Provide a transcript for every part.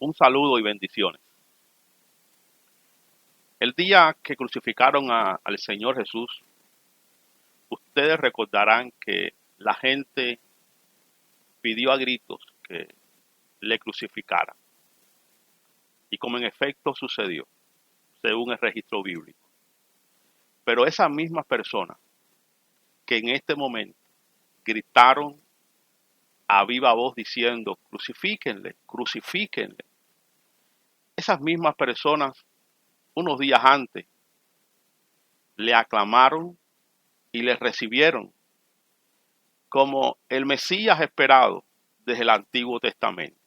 Un saludo y bendiciones. El día que crucificaron al Señor Jesús, ustedes recordarán que la gente pidió a gritos que le crucificara. Y como en efecto sucedió, según el registro bíblico. Pero esas mismas personas que en este momento gritaron a viva voz diciendo, crucifíquenle, crucifíquenle. Esas mismas personas, unos días antes, le aclamaron y le recibieron como el Mesías esperado desde el Antiguo Testamento.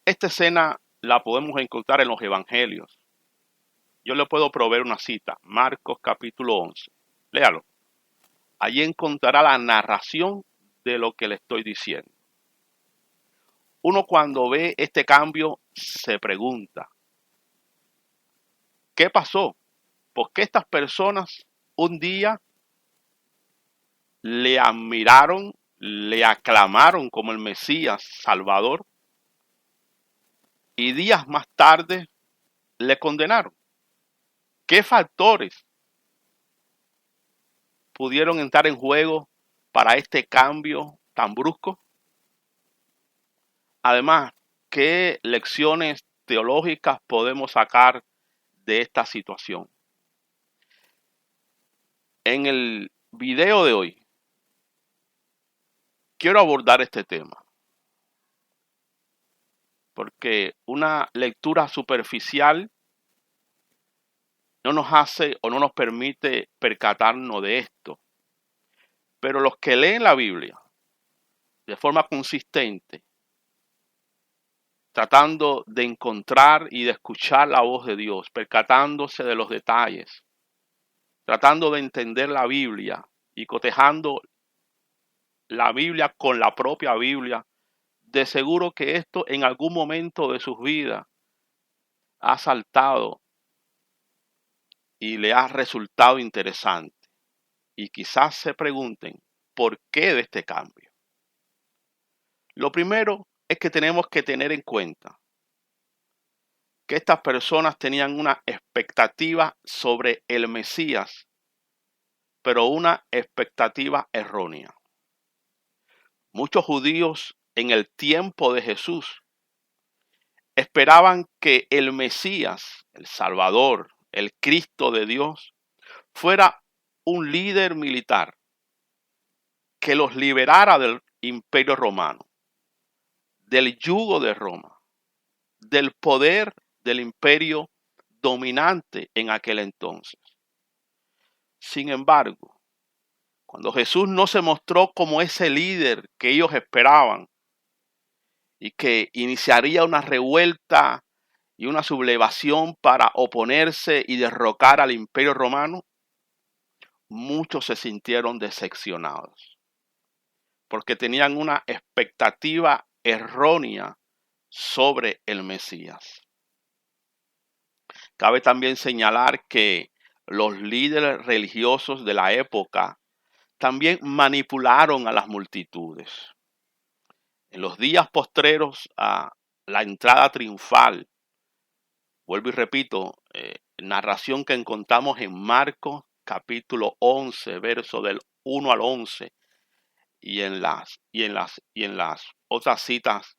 Esta escena la podemos encontrar en los Evangelios. Yo le puedo proveer una cita, Marcos capítulo 11. Léalo. Allí encontrará la narración de lo que le estoy diciendo. Uno cuando ve este cambio se pregunta, ¿qué pasó? ¿Por qué estas personas un día le admiraron, le aclamaron como el Mesías Salvador y días más tarde le condenaron? ¿Qué factores pudieron entrar en juego para este cambio tan brusco? Además, ¿qué lecciones teológicas podemos sacar de esta situación? En el video de hoy quiero abordar este tema, porque una lectura superficial no nos hace o no nos permite percatarnos de esto. Pero los que leen la Biblia de forma consistente, tratando de encontrar y de escuchar la voz de Dios, percatándose de los detalles, tratando de entender la Biblia y cotejando la Biblia con la propia Biblia, de seguro que esto en algún momento de sus vidas ha saltado y le ha resultado interesante. Y quizás se pregunten, ¿por qué de este cambio? Lo primero es que tenemos que tener en cuenta que estas personas tenían una expectativa sobre el Mesías, pero una expectativa errónea. Muchos judíos en el tiempo de Jesús esperaban que el Mesías, el Salvador, el Cristo de Dios, fuera un líder militar que los liberara del imperio romano, del yugo de Roma, del poder del imperio dominante en aquel entonces. Sin embargo, cuando Jesús no se mostró como ese líder que ellos esperaban y que iniciaría una revuelta y una sublevación para oponerse y derrocar al imperio romano, muchos se sintieron decepcionados porque tenían una expectativa errónea sobre el Mesías. Cabe también señalar que los líderes religiosos de la época también manipularon a las multitudes. En los días postreros a la entrada triunfal, vuelvo y repito, narración que encontramos en Marcos capítulo 11, verso del 1 al 11, y en las otras citas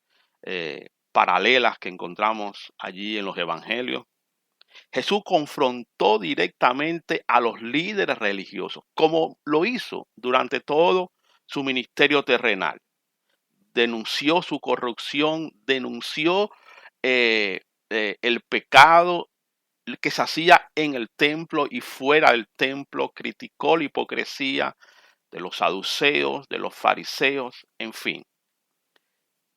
paralelas que encontramos allí en los evangelios. Jesús confrontó directamente a los líderes religiosos, como lo hizo durante todo su ministerio terrenal. Denunció su corrupción, denunció el pecado que se hacía en el templo y fuera del templo, criticó la hipocresía de los saduceos, de los fariseos, en fin.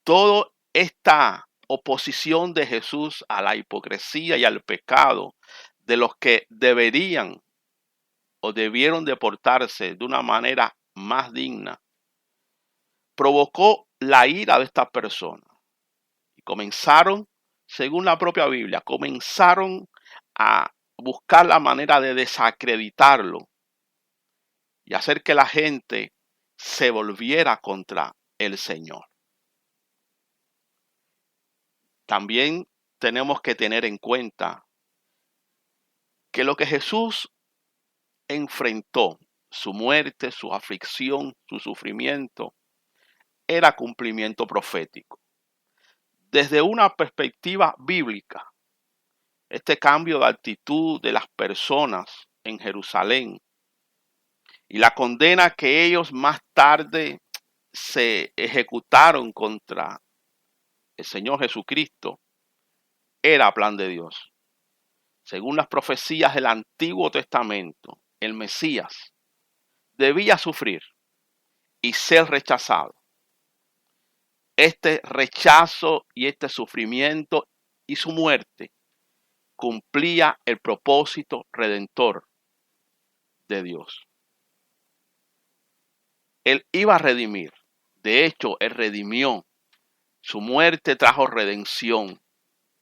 Toda esta oposición de Jesús a la hipocresía y al pecado de los que deberían o debieron de portarse de una manera más digna, provocó la ira de estas personas. Y comenzaron, según la propia Biblia, comenzaron a buscar la manera de desacreditarlo y hacer que la gente se volviera contra el Señor. también tenemos que tener en cuenta que lo que Jesús enfrentó, su muerte, su aflicción, su sufrimiento, era cumplimiento profético. Desde una perspectiva bíblica, este cambio de actitud de las personas en Jerusalén y la condena que ellos más tarde se ejecutaron contra el Señor Jesucristo, era plan de Dios. Según las profecías del Antiguo Testamento, el Mesías debía sufrir y ser rechazado. Este rechazo y este sufrimiento y su muerte cumplía el propósito redentor de Dios. Él iba a redimir. De hecho, Él redimió. Su muerte trajo redención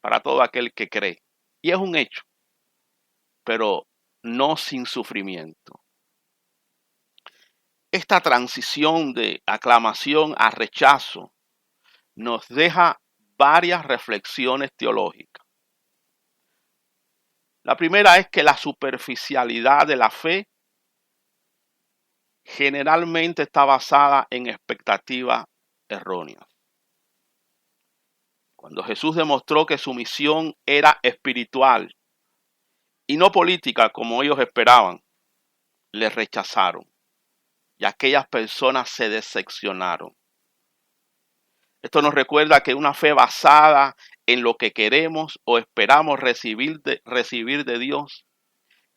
para todo aquel que cree. Y es un hecho, pero no sin sufrimiento. Esta transición de aclamación a rechazo nos deja varias reflexiones teológicas. La primera es que la superficialidad de la fe generalmente está basada en expectativas erróneas. Cuando Jesús demostró que su misión era espiritual y no política como ellos esperaban, le rechazaron y aquellas personas se decepcionaron. Esto nos recuerda que una fe basada en lo que queremos o esperamos recibir de Dios,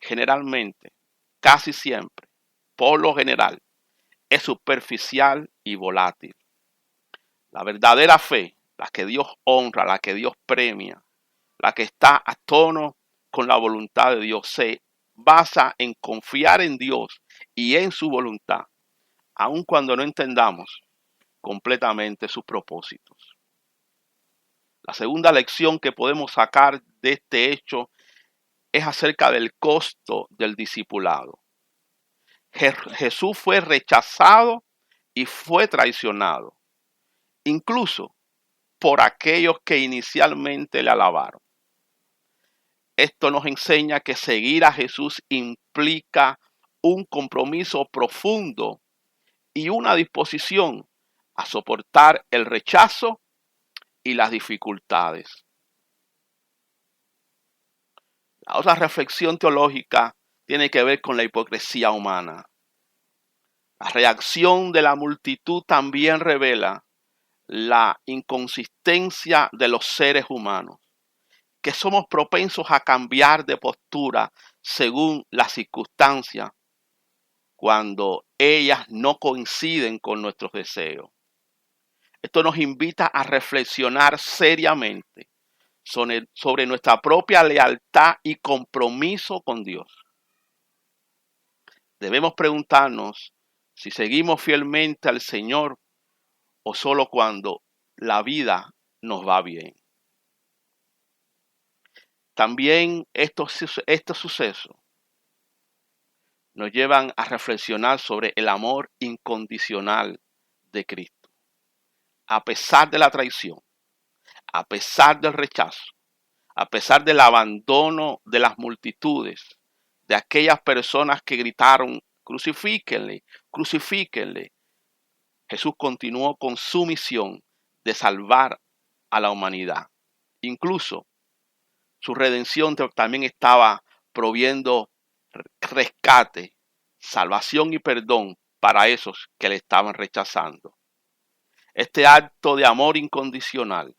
generalmente, casi siempre, por lo general, es superficial y volátil. La verdadera fe, la que Dios honra, la que Dios premia, la que está a tono con la voluntad de Dios, se basa en confiar en Dios y en su voluntad, aun cuando no entendamos completamente sus propósitos. La segunda lección que podemos sacar de este hecho es acerca del costo del discipulado. Jesús fue rechazado y fue traicionado, incluso por aquellos que inicialmente le alabaron. Esto nos enseña que seguir a Jesús implica un compromiso profundo y una disposición a soportar el rechazo y las dificultades. La otra reflexión teológica tiene que ver con la hipocresía humana. La reacción de la multitud también revela la inconsistencia de los seres humanos, que somos propensos a cambiar de postura según las circunstancias cuando ellas no coinciden con nuestros deseos. Esto nos invita a reflexionar seriamente sobre nuestra propia lealtad y compromiso con Dios. Debemos preguntarnos si seguimos fielmente al Señor o solo cuando la vida nos va bien. También estos sucesos nos llevan a reflexionar sobre el amor incondicional de Cristo. A pesar de la traición, a pesar del rechazo, a pesar del abandono de las multitudes, de aquellas personas que gritaron, crucifíquenle, crucifíquenle, Jesús continuó con su misión de salvar a la humanidad. Incluso su redención también estaba proviendo rescate, salvación y perdón para esos que le estaban rechazando. Este acto de amor incondicional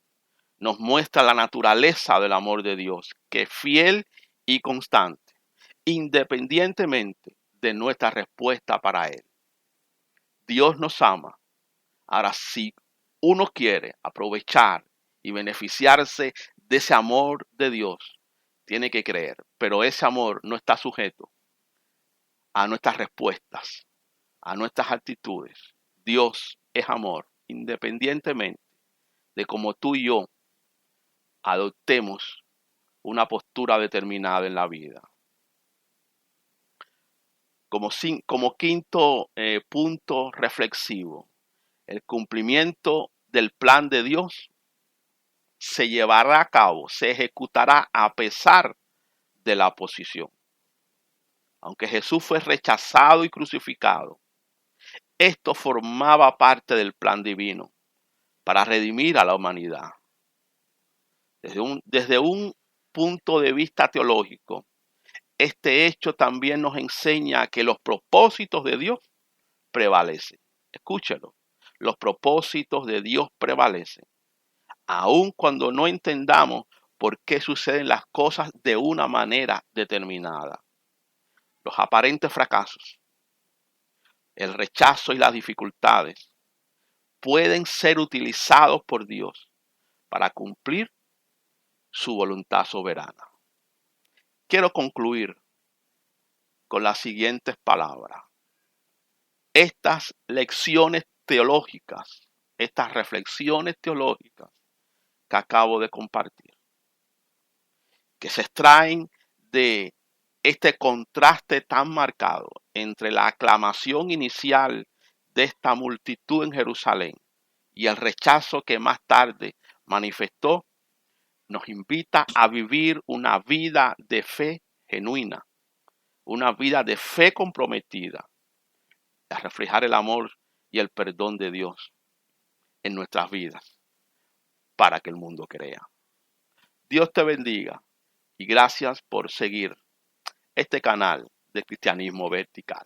nos muestra la naturaleza del amor de Dios, que es fiel y constante, independientemente de nuestra respuesta para Él. Dios nos ama. Ahora, si uno quiere aprovechar y beneficiarse de ese amor de Dios, tiene que creer, pero ese amor no está sujeto a nuestras respuestas, a nuestras actitudes. Dios es amor, independientemente de cómo tú y yo adoptemos una postura determinada en la vida. Como quinto punto reflexivo, el cumplimiento del plan de Dios se llevará a cabo, se ejecutará a pesar de la oposición. Aunque Jesús fue rechazado y crucificado, esto formaba parte del plan divino para redimir a la humanidad. Desde un punto de vista teológico, este hecho también nos enseña que los propósitos de Dios prevalecen. Escúchelo, los propósitos de Dios prevalecen, aun cuando no entendamos por qué suceden las cosas de una manera determinada. Los aparentes fracasos, el rechazo y las dificultades pueden ser utilizados por Dios para cumplir su voluntad soberana. Quiero concluir con las siguientes palabras. Estas lecciones teológicas, estas reflexiones teológicas que acabo de compartir, que se extraen de este contraste tan marcado entre la aclamación inicial de esta multitud en Jerusalén y el rechazo que más tarde manifestó, nos invita a vivir una vida de fe genuina, una vida de fe comprometida, a reflejar el amor y el perdón de Dios en nuestras vidas para que el mundo crea. Dios te bendiga y gracias por seguir este canal de Cristianismo Vertical.